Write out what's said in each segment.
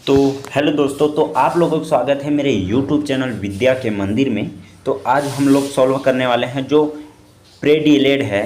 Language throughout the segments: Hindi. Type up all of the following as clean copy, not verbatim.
तो हेलो दोस्तों, तो आप लोगों का स्वागत है मेरे यूट्यूब चैनल विद्या के मंदिर में। तो आज हम लोग सॉल्व करने वाले हैं जो प्री डीएलएड है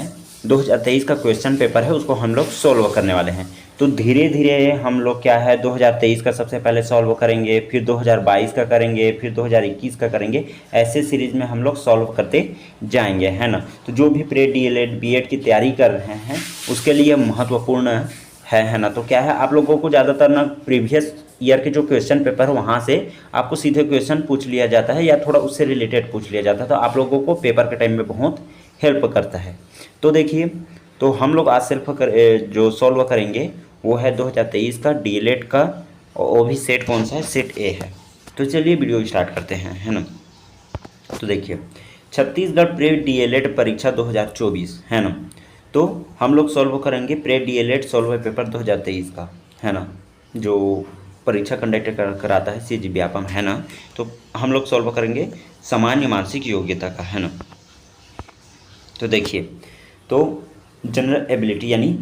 2023 का क्वेश्चन पेपर है, उसको हम लोग सॉल्व करने वाले हैं। तो धीरे धीरे हम लोग क्या है 2023 का सबसे पहले सॉल्व करेंगे, फिर 2022 का करेंगे, फिर 2021 का करेंगे। ऐसे सीरीज में हम लोग सॉल्व करते जाएंगे, है ना। तो जो भी प्री डीएलएड बीएड की तैयारी कर रहे हैं उसके लिए महत्वपूर्ण है ना। तो क्या है, आप लोगों को ज़्यादातर ना प्रीवियस ईयर के जो क्वेश्चन पेपर वहाँ से आपको सीधे क्वेश्चन पूछ लिया जाता है या थोड़ा उससे रिलेटेड पूछ लिया जाता है, तो आप लोगों को पेपर के टाइम में बहुत हेल्प करता है। तो देखिए, तो हम लोग आज जो सॉल्व करेंगे वो है 2023 का डीएलएड का, और वो भी सेट कौन सा है, सेट ए है। तो चलिए वीडियो स्टार्ट करते हैं, है ना। तो देखिए, छत्तीसगढ़ प्री डीएलएड परीक्षा 2024, है ना। तो हम लोग सॉल्व करेंगे प्री डीएलएड सॉल्व पेपर 2023 का, है ना, जो परीक्षा कंडक्ट कराता है सीजी व्यापम, है ना। तो हम लोग सॉल्व करेंगे सामान्य मानसिक योग्यता का, है ना। तो देखिए, तो जनरल एबिलिटी यानी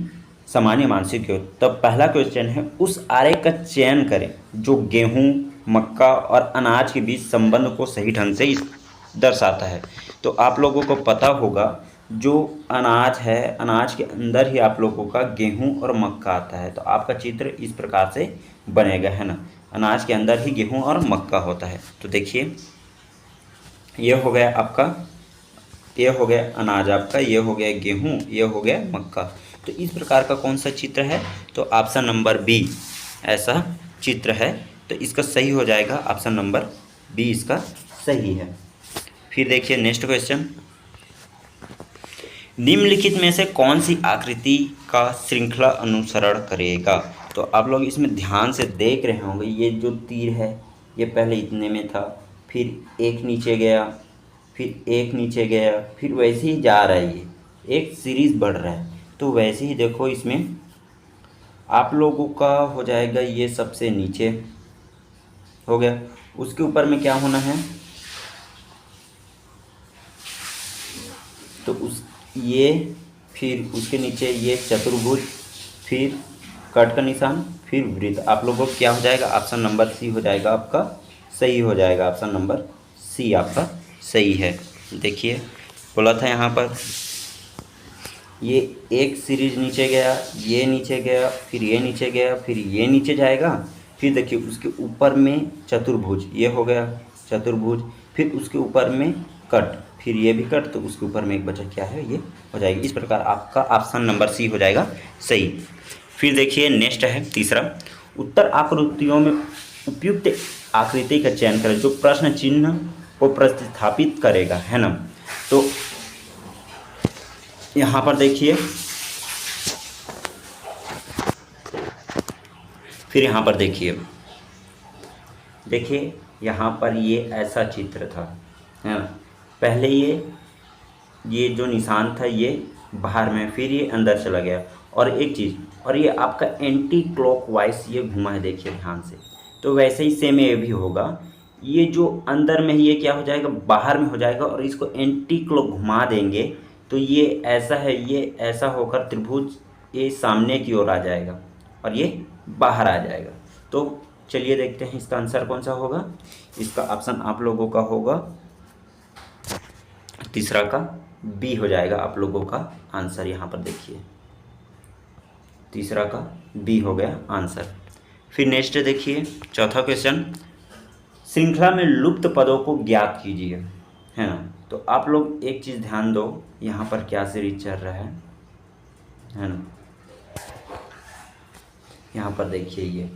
सामान्य मानसिक योग्यता। तब पहला क्वेश्चन है, उस आरेख का चयन करें जो गेहूं, मक्का और अनाज के बीच संबंध को सही ढंग से दर्शाता है। तो आप लोगों को पता होगा, जो अनाज है, अनाज के अंदर ही आप लोगों का गेहूं और मक्का आता है। तो आपका चित्र इस प्रकार से बनेगा, है ना। अनाज के अंदर ही गेहूं और मक्का होता है। तो देखिए, ये हो गया आपका, ये हो गया अनाज आपका, ये हो गया गेहूं, ये हो गया मक्का। तो इस प्रकार का कौन सा चित्र है, तो ऑप्शन नंबर बी ऐसा चित्र है। तो इसका सही हो जाएगा ऑप्शन नंबर बी, इसका सही है। फिर देखिए नेक्स्ट क्वेश्चन, निम्नलिखित में से कौन सी आकृति का श्रृंखला अनुसरण करेगा। तो आप लोग इसमें ध्यान से देख रहे होंगे, ये जो तीर है ये पहले इतने में था, फिर एक नीचे गया, फिर एक नीचे गया, फिर वैसे ही जा रहा है, ये एक सीरीज बढ़ रहा है। तो वैसे ही देखो, इसमें आप लोगों का हो जाएगा ये सबसे नीचे हो गया, उसके ऊपर में क्या होना है, तो उस ये, फिर उसके नीचे ये चतुर्भुज, फिर कट का निशान, फिर वृत्त। आप लोगों को क्या हो जाएगा, ऑप्शन नंबर सी हो जाएगा आपका, सही हो जाएगा। ऑप्शन नंबर सी आपका सही है। देखिए, बोला था यहाँ पर ये एक सीरीज नीचे गया, ये नीचे गया, फिर ये नीचे गया, फिर ये नीचे जाएगा, फिर देखिए उसके ऊपर में चतुर्भुज, ये हो गया चतुर्भुज, फिर उसके ऊपर में कट, फिर ये भी कट, तो उसके ऊपर में एक बचा क्या है, ये हो जाएगी। इस प्रकार आपका ऑप्शन नंबर सी हो जाएगा सही। फिर देखिए नेक्स्ट है तीसरा, उत्तर आकृतियों में उपयुक्त आकृति का चयन करें जो प्रश्न चिन्ह को प्रतिस्थापित करेगा, है ना। तो यहाँ पर देखिए, फिर यहाँ पर देखिए, देखिए यहाँ पर ये ऐसा चित्र था, है ना। पहले ये जो निशान था ये बाहर में, फिर ये अंदर चला गया, और एक चीज़, और ये आपका एंटी क्लॉकवाइज ये घुमा है, देखिए ध्यान से। तो वैसे ही सेम ये भी होगा, ये जो अंदर में ये क्या हो जाएगा, बाहर में हो जाएगा, और इसको एंटी क्लॉक घुमा देंगे तो ये ऐसा है, ये ऐसा होकर त्रिभुज ये सामने की ओर आ जाएगा और ये बाहर आ जाएगा। तो चलिए देखते हैं इसका आंसर कौन सा होगा। इसका ऑप्शन आप लोगों का होगा तीसरा का बी हो जाएगा आप लोगों का आंसर। यहाँ पर देखिए, तीसरा का बी हो गया आंसर। फिर नेक्स्ट देखिए चौथा क्वेश्चन, श्रृंखला में लुप्त पदों को ज्ञात कीजिए, है ना। तो आप लोग एक चीज़ ध्यान दो, यहाँ पर क्या सीरीज चल रहा है ना। यहाँ पर देखिए, ये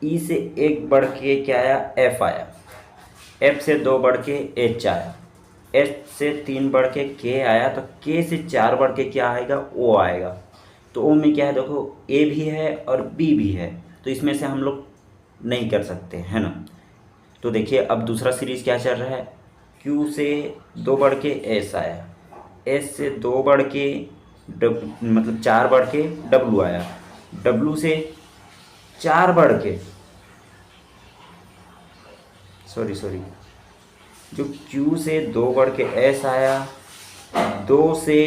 ई से एक बढ़ के क्या आया, एफ आया, एफ से दो बढ़ के एच आया, एच से तीन बढ़ के के आया, तो के से चार बढ़ के क्या आएगा, ओ आएगा। तो ओ में क्या है, देखो ए भी है और बी भी है, तो इसमें से हम लोग नहीं कर सकते, है ना। तो देखिए अब दूसरा सीरीज क्या चल रहा है, क्यू से दो बढ़ के एस आया, एस से दो बढ़ के मतलब चार बढ़ के डब्लू आया, डब्लू से चार बढ़ के सॉरी जो Q से दो बढ़ के S आया, दो से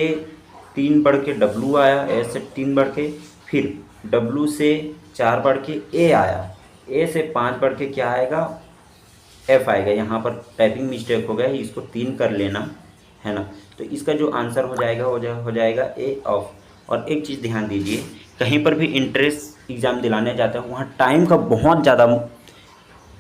तीन बढ़ के W आया, S से तीन बढ़ के, फिर W से चार बढ़ के A आया, ए से 5 बढ़ के क्या आएगा, एफ आएगा। यहाँ पर टाइपिंग मिस्टेक हो गया है, इसको 3 कर लेना है ना। तो इसका जो आंसर हो जाएगा हो जाएगा ए ऑफ। और एक चीज़ ध्यान दीजिए, कहीं पर भी इंट्रेंस एग्ज़ाम दिलाने जाते हैं वहाँ टाइम का बहुत ज़्यादा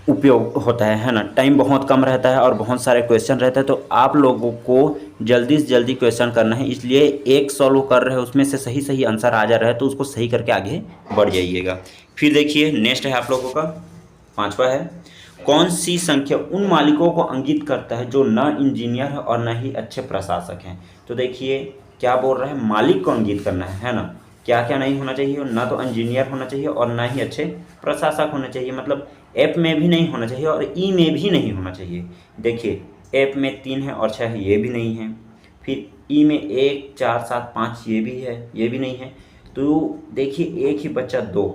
उपयोग होता है ना। टाइम बहुत कम रहता है और बहुत सारे क्वेश्चन रहते हैं, तो आप लोगों को जल्दी से जल्दी क्वेश्चन करना है। इसलिए एक सॉल्व कर रहे हैं उसमें से सही सही आंसर आ जा रहा है तो उसको सही करके आगे बढ़ जाइएगा। फिर देखिए नेक्स्ट है आप लोगों का 5वां है, कौन सी संख्या उन मालिकों को इंगित करता है जो न इंजीनियर है और न ही अच्छे प्रशासक हैं। तो देखिए क्या बोल रहा है, मालिक को इंगित करना है ना। क्या क्या नहीं होना चाहिए, ना तो इंजीनियर होना चाहिए और ना ही अच्छे प्रशासक होने चाहिए। मतलब एफ में भी नहीं होना चाहिए और ई में भी नहीं होना चाहिए। देखिए एफ में 3 है और 6 है, ये भी नहीं है। फिर ई में 1 4 7 5 ये भी है, ये भी नहीं है। तो देखिए एक ही बचा 2,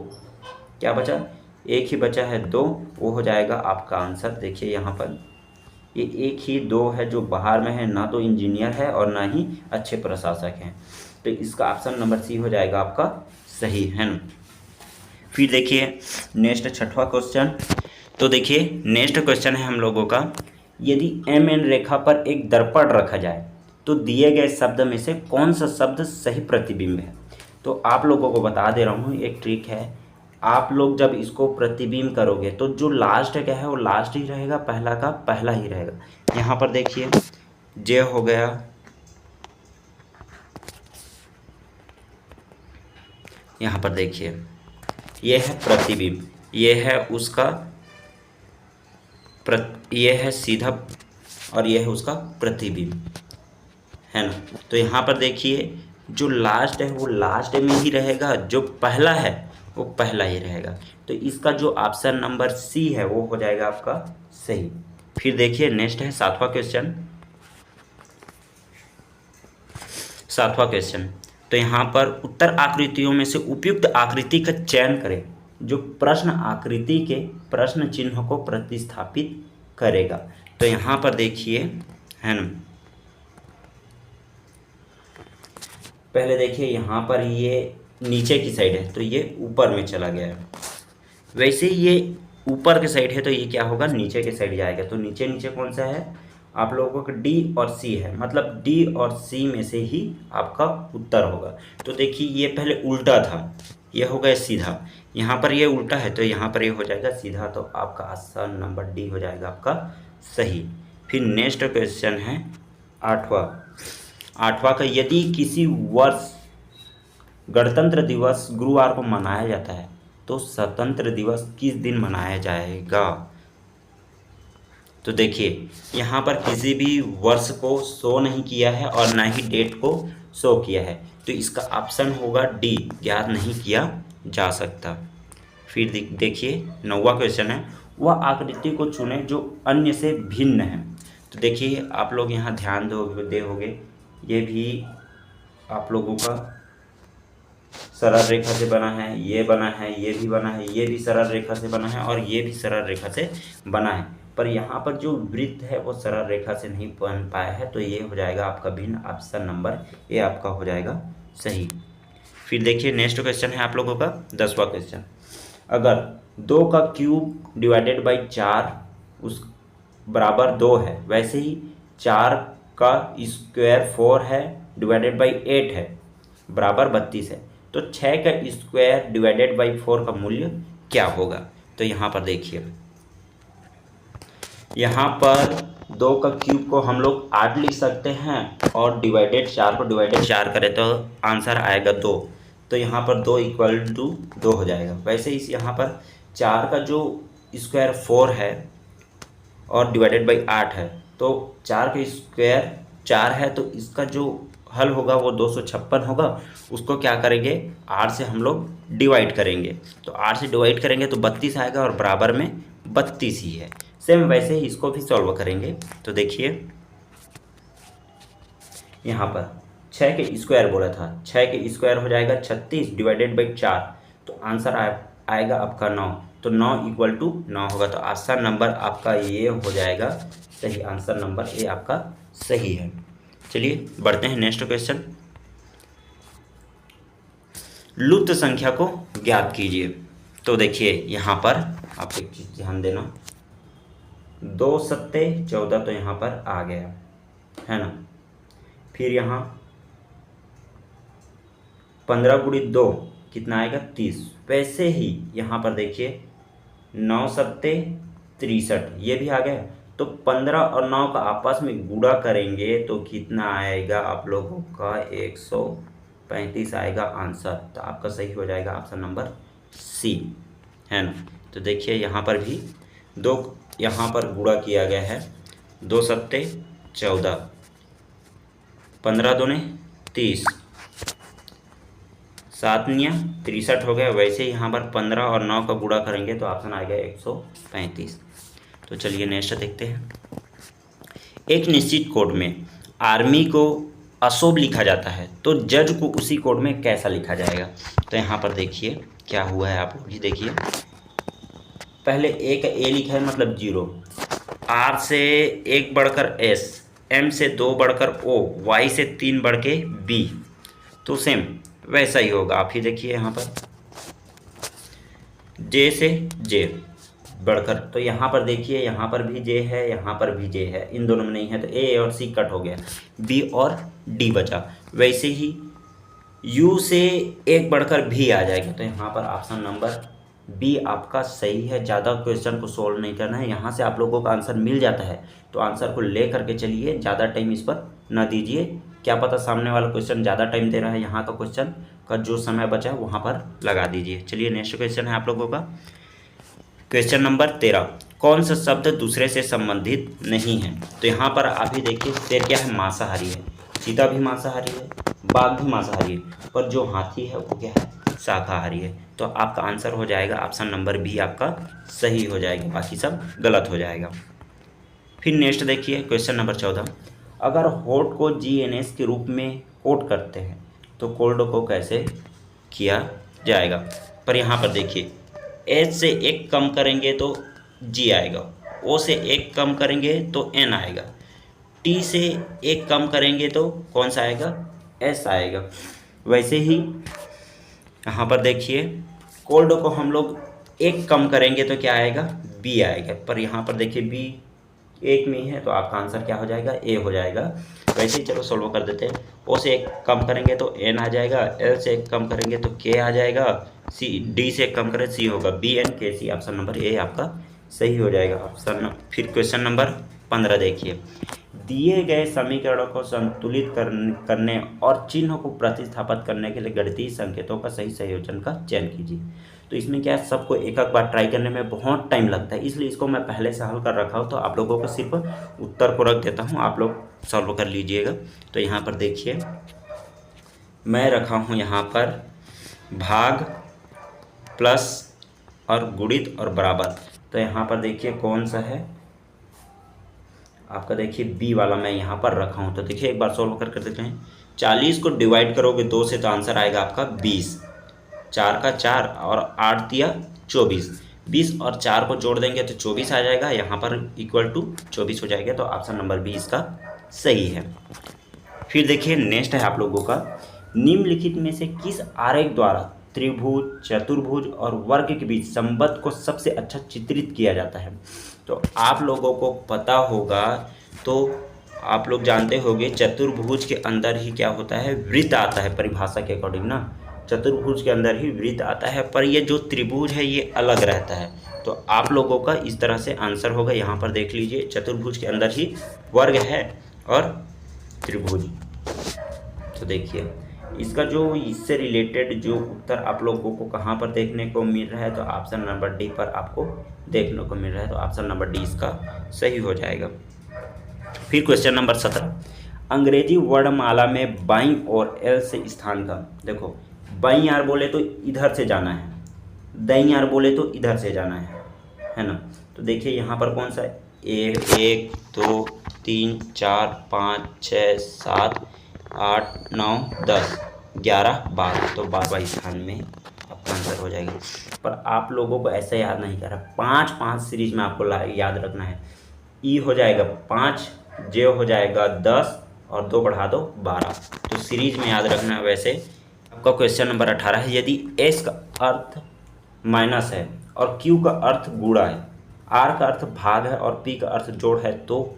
क्या बचा, एक ही बचा है 2, वो हो जाएगा आपका आंसर। देखिए यहाँ पर ये एक ही 2 है जो बाहर में है, ना तो इंजीनियर है और ना ही अच्छे प्रशासक हैं। तो इसका ऑप्शन नंबर सी हो जाएगा आपका सही, है ना। फिर देखिए नेक्स्ट 6वां क्वेश्चन। तो देखिए नेक्स्ट क्वेश्चन है हम लोगों का, यदि एम एन रेखा पर एक दर्पण रखा जाए तो दिए गए शब्द में से कौन सा शब्द सही प्रतिबिंब है। तो आप लोगों को बता दे रहा हूँ एक ट्रिक है, आप लोग जब इसको प्रतिबिंब करोगे तो जो लास्ट क्या है वो लास्ट ही रहेगा, पहला का पहला ही रहेगा। यहाँ पर देखिए जे हो गया, यहाँ पर देखिए ये है प्रतिबिंब, ये है उसका ये है सीधा और ये है उसका प्रतिबिंब, है ना। तो यहाँ पर देखिए जो लास्ट है वो लास्ट में ही रहेगा, जो पहला है वो पहला ही रहेगा। तो इसका जो ऑप्शन नंबर सी है वो हो जाएगा आपका सही। फिर देखिए नेक्स्ट है 7वां क्वेश्चन। 7वां क्वेश्चन, तो यहाँ पर उत्तर आकृतियों में से उपयुक्त आकृति का चयन करें जो प्रश्न आकृति के प्रश्न चिन्ह को प्रतिस्थापित करेगा। तो यहाँ पर देखिए, है ना, पहले देखिए यहाँ पर ये नीचे की साइड है तो ये ऊपर में चला गया है, वैसे ही ये ऊपर के साइड है तो ये क्या होगा, नीचे के साइड जाएगा। तो नीचे नीचे कौन सा है आप लोगों का, डी और सी है, मतलब डी और सी में से ही आपका उत्तर होगा। तो देखिए ये पहले उल्टा था, ये हो गया सीधा, यहाँ पर ये उल्टा है तो यहाँ पर ये हो जाएगा सीधा। तो आपका ऑप्शन नंबर डी हो जाएगा आपका सही। फिर नेक्स्ट क्वेश्चन है 8वां का, यदि किसी वर्ष गणतंत्र दिवस गुरुवार को मनाया जाता है तो स्वतंत्र दिवस किस दिन मनाया जाएगा। तो देखिए यहाँ पर किसी भी वर्ष को शो नहीं किया है और ना ही डेट को शो किया है, तो इसका ऑप्शन होगा डी, ज्ञात नहीं किया जा सकता। फिर देखिए 9वां क्वेश्चन है, वह आकृति को चुने जो अन्य से भिन्न है। तो देखिए आप लोग यहाँ ध्यान दोगे, ये भी आप लोगों का सरल रेखा से बना है, ये बना है, ये भी बना है, ये भी सरल रेखा से बना है और ये भी सरल रेखा से बना है, पर यहाँ पर जो वृत्त है वो सरल रेखा से नहीं बन पाया है। तो ये हो जाएगा आपका भिन्न, ऑप्शन नंबर ए आपका हो जाएगा सही। फिर देखिए नेक्स्ट क्वेश्चन है आप लोगों का 10वां क्वेश्चन, अगर 2 का क्यूब डिवाइडेड बाई 4 उस बराबर 2 है, वैसे ही 4 का स्क्वायर 4 है डिवाइडेड बाई 8 है बराबर 32 है, तो 6 का स्क्वायर डिवाइडेड बाई 4 का मूल्य क्या होगा। तो यहाँ पर देखिए, यहाँ पर 2 का क्यूब को हम लोग 8 लिख सकते हैं और डिवाइडेड 4 को डिवाइडेड 4 करें तो आंसर आएगा 2। तो यहाँ पर 2 इक्वल टू 2 हो जाएगा। वैसे इस यहाँ पर 4 का जो स्क्वायर 4 है और डिवाइडेड बाई 8 है, तो 4 का स्क्वायर 4 है तो इसका जो हल होगा वो 256 होगा। उसको क्या करेंगे, 8 से हम लोग डिवाइड करेंगे, तो 8 से डिवाइड करेंगे तो 32 आएगा और बराबर में 32 ही है। सेम वैसे ही इसको भी सॉल्व करेंगे। तो देखिए यहाँ पर 6 के स्क्वायर बोला था, 6 के स्क्वायर हो जाएगा 36 डिवाइडेड बाई 4, तो आंसर आएगा आपका 9। तो 9 इक्वल टू 9 होगा, तो ऑप्शन नंबर आपका ये हो जाएगा सही, आंसर नंबर ए आपका सही है। चलिए बढ़ते हैं नेक्स्ट क्वेश्चन, लुप्त संख्या को ज्ञात कीजिए। तो देखिए यहाँ पर आप एक चीज़ ध्यान देना, 2 सत्ते 14 तो यहाँ पर आ गया है ना। फिर यहाँ 15 गुणी 2 कितना आएगा 30। वैसे ही यहाँ पर देखिए 9 सत्ते 63 ये भी आ गया। तो 15 और 9 का आपस में गुणा करेंगे तो कितना आएगा आप लोगों का 135 आएगा आंसर। तो आपका सही हो जाएगा ऑप्शन नंबर सी, है ना। तो देखिए यहाँ पर भी 2 यहाँ पर गुणा किया गया है, 2 सत्ते 14, 15 दूने 30, 7 निया 63 हो गया। वैसे ही यहाँ पर 15 और 9 का गुणा करेंगे तो ऑप्शन आएगा 135। तो चलिए नेक्स्ट देखते हैं। एक निश्चित कोड में आर्मी को अशुभ लिखा जाता है तो जज को उसी कोड में कैसा लिखा जाएगा। तो यहाँ पर देखिए क्या हुआ है, आप लोग भी देखिए। पहले ए का ए लिखा है मतलब 0, आर से 1 बढ़कर एस, एम से 2 बढ़कर ओ, वाई से 3 बढ़ के बी। तो सेम वैसा ही होगा। आप ही देखिए यहाँ पर जे से जे बढ़कर, तो यहाँ पर देखिए यहाँ पर भी जे है, यहाँ पर भी जे है, इन दोनों में नहीं है तो ए और सी कट हो गया, बी और डी बचा। वैसे ही यू से 1 बढ़कर भी आ जाएगा। तो यहाँ पर ऑप्शन नंबर बी आपका सही है। ज़्यादा क्वेश्चन को सोल्व नहीं करना है, यहाँ से आप लोगों का आंसर मिल जाता है तो आंसर को ले करके चलिए, ज़्यादा टाइम इस पर ना दीजिए। क्या पता सामने वाला क्वेश्चन ज़्यादा टाइम दे रहा है, यहाँ का क्वेश्चन का जो समय बचा है वहाँ पर लगा दीजिए। चलिए नेक्स्ट क्वेश्चन है आप लोगों का क्वेश्चन नंबर 13। कौन सा शब्द दूसरे से संबंधित नहीं है। तो यहाँ पर आप ही देखिए शेर क्या है, मांसाहारी है, चीता भी मांसाहारी है, बाघ भी मांसाहारी है, पर जो हाथी है वो क्या है, शाकाहारी है। तो आपका आंसर हो जाएगा ऑप्शन नंबर बी आपका सही हो जाएगा, बाकी सब गलत हो जाएगा। फिर नेक्स्ट देखिए क्वेश्चन नंबर 14। अगर हॉट को जीएनएस के रूप में कोड करते हैं तो कोल्ड को कैसे किया जाएगा। पर यहाँ पर देखिए एच से 1 कम करेंगे तो जी आएगा, ओ से 1 कम करेंगे तो एन आएगा, टी से 1 कम करेंगे तो कौन सा आएगा, एस आएगा। वैसे ही यहाँ पर देखिए कोल्ड को हम लोग 1 कम करेंगे तो क्या आएगा, बी आएगा। पर यहाँ पर देखिए बी 1 में ही है तो आपका आंसर क्या हो जाएगा, ए हो जाएगा। वैसे ही चलो सोल्व कर देते हैं। ओ से 1 कम करेंगे तो एन आ जाएगा, एल से 1 कम करेंगे तो के आ जाएगा, सी डी से 1 कम करें सी होगा, बी एन के सी। ऑप्शन नंबर ए आपका सही हो जाएगा ऑप्शन। फिर क्वेश्चन नंबर 15 देखिए। दिए गए समीकरणों को संतुलित करने और चिन्हों को प्रतिस्थापित करने के लिए गणितीय संकेतों का सही संयोजन का चयन कीजिए। तो इसमें क्या है, सबको एक एक बार ट्राई करने में बहुत टाइम लगता है, इसलिए इसको मैं पहले से हल कर रखा हूँ। तो आप लोगों को सिर्फ उत्तर को रख देता हूँ, आप लोग सॉल्व कर लीजिएगा। तो यहाँ पर देखिए मैं रखा हूँ यहाँ पर भाग, प्लस और गुणित और बराबर। तो यहाँ पर देखिए कौन सा है आपका, देखिए बी वाला मैं यहाँ पर रखा हूँ। तो देखिए एक बार सॉल्व कर देते हैं। 40 को डिवाइड करोगे 2 से तो आंसर आएगा आपका 20, 4 का 4 और 8 दिया 24, 20 और 4 को जोड़ देंगे तो 24 आ जाएगा, यहाँ पर इक्वल टू 24 हो जाएगा। तो ऑप्शन नंबर बी इसका सही है। फिर देखिए नेक्स्ट है आप लोगों का, निम्नलिखित में से किस आरेख द्वारा त्रिभुज, चतुर्भुज और वर्ग के बीच संबंध को सबसे अच्छा चित्रित किया जाता है। तो आप लोगों को पता होगा, तो आप लोग जानते होंगे चतुर्भुज के अंदर ही क्या होता है, वृत्त आता है परिभाषा के अकॉर्डिंग ना, चतुर्भुज के अंदर ही वृत्त आता है, पर ये जो त्रिभुज है ये अलग रहता है। तो आप लोगों का इस तरह से आंसर होगा। यहाँ पर देख लीजिए चतुर्भुज के अंदर ही वर्ग है और त्रिभुज। तो देखिए इसका जो इससे रिलेटेड जो उत्तर आप लोगों को कहाँ पर देखने को मिल रहा है, तो ऑप्शन नंबर डी पर आपको देखने को मिल रहा है। तो ऑप्शन नंबर डी इसका सही हो जाएगा। फिर क्वेश्चन नंबर 17, अंग्रेजी वर्णमाला में बाईं और एल से स्थान का, देखो बाईं यार बोले तो इधर से जाना है, दाईं यार बोले तो इधर से जाना है ना। तो देखिए यहाँ पर कौन सा है, 1 2 3 4 5 6 7 8 9 10 11 12, तो 12 स्थान में आपका आंसर हो जाएगा। पर आप लोगों को ऐसे याद नहीं कर रहा, 5 सीरीज में आपको याद रखना है। ई हो जाएगा 5, जे हो जाएगा 10 और 2 बढ़ा दो 12, तो सीरीज में याद रखना है। वैसे आपका क्वेश्चन नंबर 18 है, यदि एस का अर्थ माइनस है और Q का अर्थ गुणा है, R का अर्थ भाग है और P का अर्थ जोड़ है, तो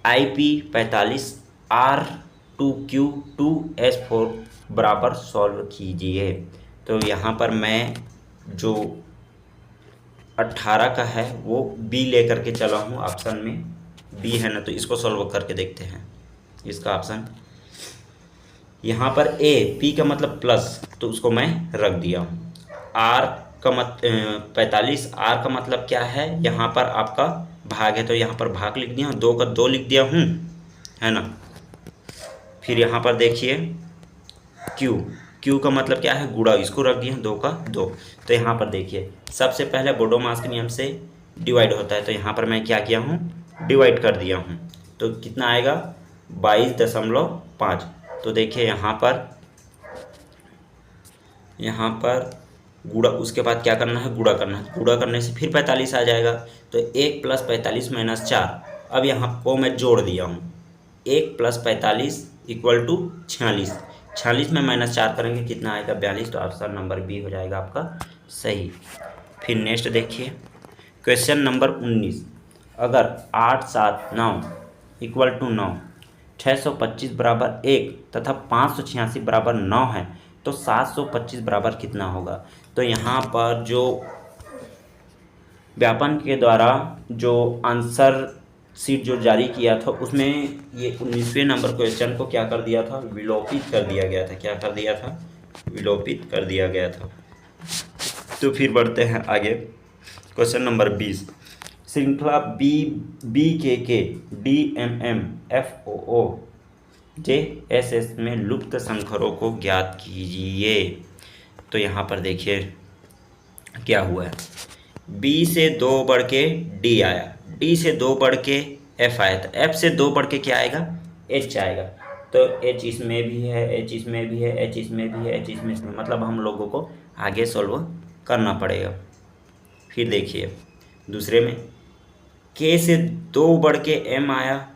IP 45 R2Q2S4 बराबर सॉल्व कीजिए। तो यहाँ पर मैं जो 18 का है वो बी लेकर के चला हूँ, ऑप्शन में बी है ना, तो इसको सॉल्व करके देखते हैं। इसका ऑप्शन यहाँ पर ए, पी का मतलब प्लस, तो उसको मैं रख दिया हूँ। आर का 45, आर का मतलब क्या है, यहाँ पर आपका भाग है, तो यहाँ पर भाग लिख दिया, 2 का 2 लिख दिया हूँ, है ना। फिर यहाँ पर देखिए क्यू, क्यू का मतलब क्या है, गुणा, इसको रख दिया 2 का 2। तो यहाँ पर देखिए सबसे पहले बोडोमास के नियम से डिवाइड होता है, तो यहाँ पर मैं क्या किया हूँ, डिवाइड कर दिया हूँ, तो कितना आएगा 22.5। तो देखिए यहाँ पर गुणा, उसके बाद क्या करना है, गुणा करना है, गुणा करने से फिर 45 आ जाएगा, तो 1 + 45 - 4। अब यहाँ को मैं जोड़ दिया हूँ, 1 + 45 = 46, 46 में -4 करेंगे कितना आएगा, 42। तो ऑप्शन नंबर बी हो जाएगा आपका सही। फिर नेक्स्ट देखिए क्वेश्चन नंबर 19, अगर 8 7 9 = 9, 625 बराबर 1 तथा 586 बराबर 9 है, तो 725 बराबर कितना होगा। तो यहाँ पर जो व्यापन के द्वारा जो आंसर शीट जो जारी किया था उसमें ये 19वें नंबर क्वेश्चन को क्या कर दिया था, विलोपित कर दिया गया था। क्या कर दिया था, विलोपित कर दिया गया था। तो फिर बढ़ते हैं आगे, क्वेश्चन नंबर 20, श्रृंखला BKK DMM FOO JSS में लुप्त संकरों को ज्ञात कीजिए। तो यहाँ पर देखिए क्या हुआ है, B से 2 बढ़ के D आया, D से 2 बढ़ के F आया, तो F से 2 बढ़ के क्या आएगा, H आएगा। तो H इसमें भी है, H इसमें भी है, H इसमें भी है, H इसमें, मतलब हम लोगों को आगे सॉल्व करना पड़ेगा। फिर देखिए दूसरे में K से 2 बढ़ के M आया,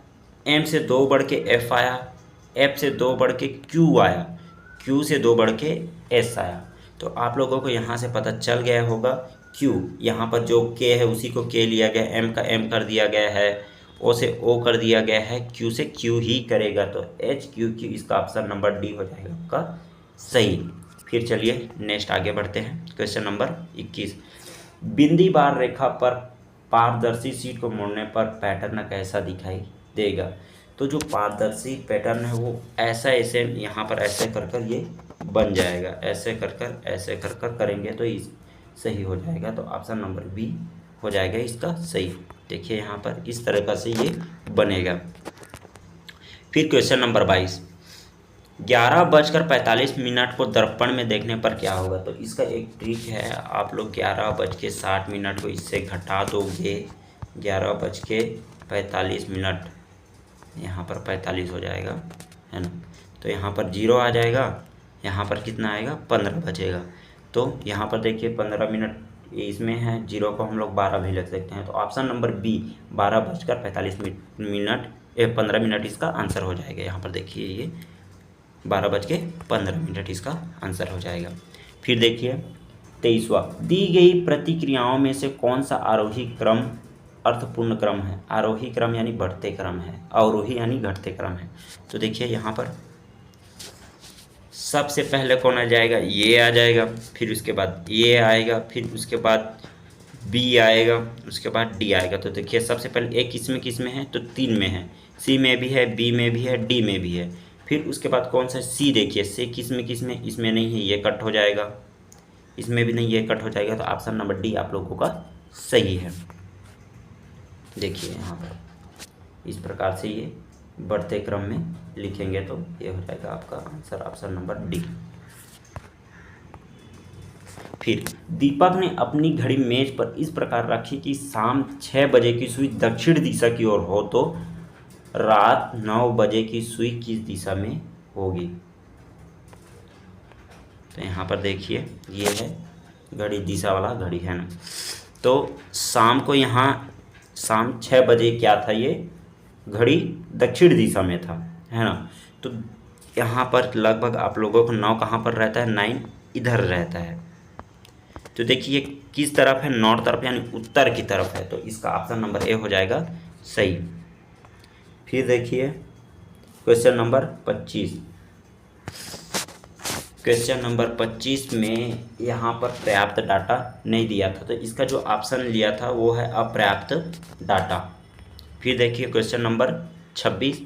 M से 2 बढ़ के F आया, F से 2 बढ़ के Q आया, Q से 2 बढ़ के S आया। तो आप लोगों को यहाँ से पता चल गया होगा Q, यहाँ पर जो K है उसी को K लिया गया, M का M कर दिया गया है, O से O कर दिया गया है, Q से Q ही करेगा, तो HQQ इसका ऑप्शन नंबर डी हो जाएगा आपका सही। फिर चलिए नेक्स्ट आगे बढ़ते हैं, क्वेश्चन नंबर 21, बिंदी बार रेखा पर पारदर्शी शीट को मोड़ने पर पैटर्न कैसा दिखाई देगा। तो जो पारदर्शी पैटर्न है वो ऐसे यहाँ पर ऐसे कर ये बन जाएगा, ऐसे कर करेंगे तो इस सही हो जाएगा। तो ऑप्शन नंबर बी हो जाएगा इसका सही। देखिए यहाँ पर इस तरह से ये बनेगा। फिर क्वेश्चन नंबर 22, 11:45 को दर्पण में देखने पर क्या होगा। तो इसका एक ट्रिक है, आप लोग 11:60 को इससे घटा दोगे, 11:45, यहाँ पर 45 हो जाएगा, है ना। तो यहाँ पर 0 आ जाएगा, यहाँ पर कितना आएगा, 15 बचेगा। तो यहाँ पर देखिए 15 मिनट इसमें है, 0 को हम लोग 12 भी लिख सकते हैं। तो ऑप्शन नंबर बी 12:45 इसका आंसर हो जाएगा। यहाँ पर देखिए ये 12:15 इसका आंसर हो जाएगा। फिर देखिए 23वां, दी गई प्रतिक्रियाओं में से कौन सा आरोही क्रम अर्थपूर्ण क्रम है। आरोही क्रम यानी बढ़ते क्रम है, अवरोही यानी घटते क्रम है। तो देखिए यहाँ पर सबसे पहले कौन आ जाएगा, ये आ जाएगा, फिर उसके बाद ये आएगा, फिर उसके बाद बी आएगा, उसके बाद डी आएगा। तो देखिए सबसे पहले एक किस में है, तो 3 में है, सी में भी है, बी में भी है, डी में भी है। फिर उसके बाद कौन सा, सी देखिए, सी किस में, इसमें नहीं है, ये कट हो जाएगा, इसमें भी नहीं, ये कट हो जाएगा। तो ऑप्शन नंबर डी आप लोगों का सही है। देखिए यहाँ पर इस प्रकार से ये बढ़ते क्रम में लिखेंगे तो ये हो जाएगा आपका आंसर, ऑप्शन नंबर डी। फिर दीपक ने अपनी घड़ी मेज पर इस प्रकार रखी कि शाम 6 बजे की सुई दक्षिण दिशा की ओर हो, तो रात 9 बजे की सुई किस दिशा में होगी। तो यहाँ पर देखिए ये है घड़ी, दिशा वाला घड़ी है ना। तो शाम को यहाँ शाम 6 बजे क्या था, ये घड़ी दक्षिण दिशा में था, है ना। तो यहाँ पर लगभग आप लोगों को 9 कहाँ पर रहता है, 9 इधर रहता है। तो देखिए किस तरफ है, नॉर्थ तरफ यानी उत्तर की तरफ है, तो इसका ऑप्शन नंबर ए हो जाएगा सही। फिर देखिए क्वेश्चन नंबर 25। क्वेश्चन नंबर 25 में यहाँ पर पर्याप्त डाटा नहीं दिया था, तो इसका जो ऑप्शन लिया था वो है अपर्याप्त डाटा। फिर देखिए क्वेश्चन नंबर 26,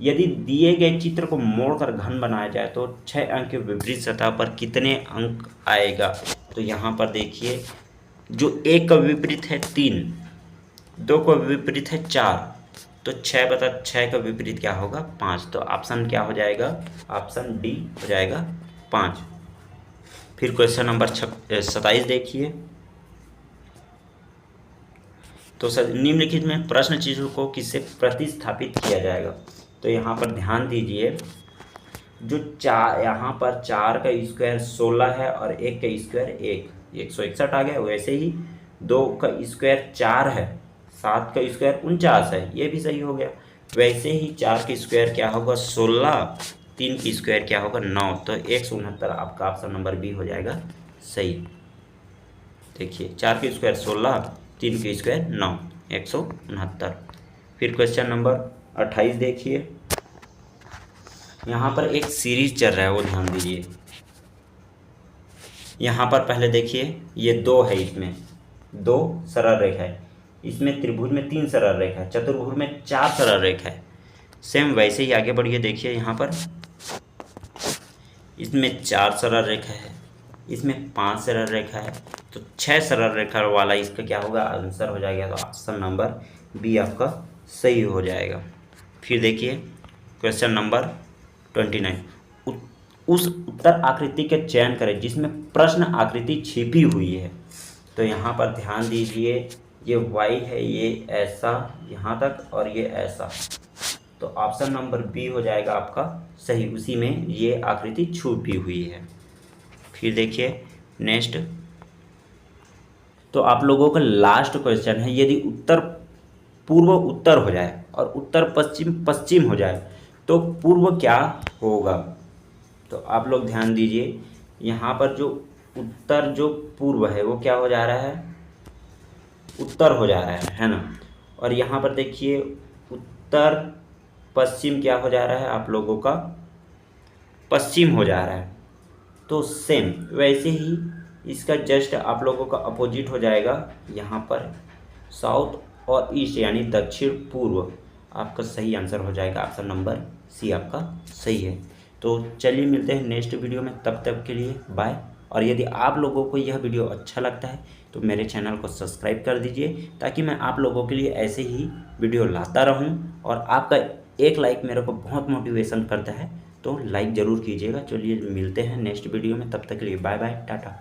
यदि दिए गए चित्र को मोड़कर घन बनाया जाए तो 6 अंक के विपरीत सतह पर कितने अंक आएगा। तो यहाँ पर देखिए जो 1 का विपरीत है 3, 2 का विपरीत है 4, तो 6/6 का विपरीत क्या होगा 5। तो ऑप्शन क्या हो जाएगा, ऑप्शन डी हो जाएगा 5। फिर क्वेश्चन नंबर 27 देखिए। तो निम्नलिखित में प्रश्न चिन्हों को किससे प्रतिस्थापित किया जाएगा। तो यहाँ पर ध्यान दीजिए, जो यहाँ पर 4 का स्क्वायर 16 है और 1 का स्क्वायर 161 आ गया। वैसे ही 2 का स्क्वायर 4 है, 7 का स्क्वायर 49 है, ये भी सही हो गया। वैसे ही 4 का स्क्वायर क्या होगा 16, 3 की स्क्वायर क्या होगा 9, तो 169 आपका ऑप्शन नंबर बी हो जाएगा सही। देखिए 4 की स्क्वायर 16, 3 की स्क्वायर 9, 169। फिर क्वेश्चन नंबर 28 देखिए। यहाँ पर एक सीरीज चल रहा है, वो ध्यान दीजिए। यहाँ पर पहले देखिए ये 2 है, इसमें 2 सरल रेखा है, इसमें त्रिभुज में 3 सरल रेखा है, चतुर्भुज में 4 सरल रेखा है। सेम वैसे ही आगे बढ़िए, देखिए यहाँ पर इसमें 4 सरल रेखा है, इसमें 5 सरल रेखा है, तो 6 सरल रेखा वाला इसका क्या होगा आंसर हो जाएगा। तो ऑप्शन नंबर बी आपका सही हो जाएगा। फिर देखिए क्वेश्चन नंबर 29, उस उत्तर आकृति के चयन करें जिसमें प्रश्न आकृति छिपी हुई है। तो यहाँ पर ध्यान दीजिए, ये y है, ये ऐसा यहाँ तक और ये ऐसा, तो ऑप्शन नंबर बी हो जाएगा आपका सही, उसी में ये आकृति छुपी हुई है। फिर देखिए नेक्स्ट, तो आप लोगों का लास्ट क्वेश्चन है, यदि उत्तर पूर्व उत्तर हो जाए और उत्तर पश्चिम पश्चिम हो जाए तो पूर्व क्या होगा। तो आप लोग ध्यान दीजिए, यहाँ पर जो उत्तर जो पूर्व है वो क्या हो जा रहा है, उत्तर हो जा रहा है ना। और यहाँ पर देखिए उत्तर पश्चिम क्या हो जा रहा है, आप लोगों का पश्चिम हो जा रहा है। तो सेम वैसे ही इसका जस्ट आप लोगों का अपोजिट हो जाएगा, यहाँ पर साउथ और ईस्ट यानी दक्षिण पूर्व आपका सही आंसर हो जाएगा। ऑप्शन नंबर सी आपका सही है। तो चलिए मिलते हैं नेक्स्ट वीडियो में, तब तक के लिए बाय। और यदि आप लोगों को यह वीडियो अच्छा लगता है तो मेरे चैनल को सब्सक्राइब कर दीजिए, ताकि मैं आप लोगों के लिए ऐसे ही वीडियो लाता रहूं। और आपका एक लाइक मेरे को बहुत मोटिवेशन करता है, तो लाइक ज़रूर कीजिएगा। चलिए मिलते हैं नेक्स्ट वीडियो में, तब तक के लिए बाय बाय, टाटा।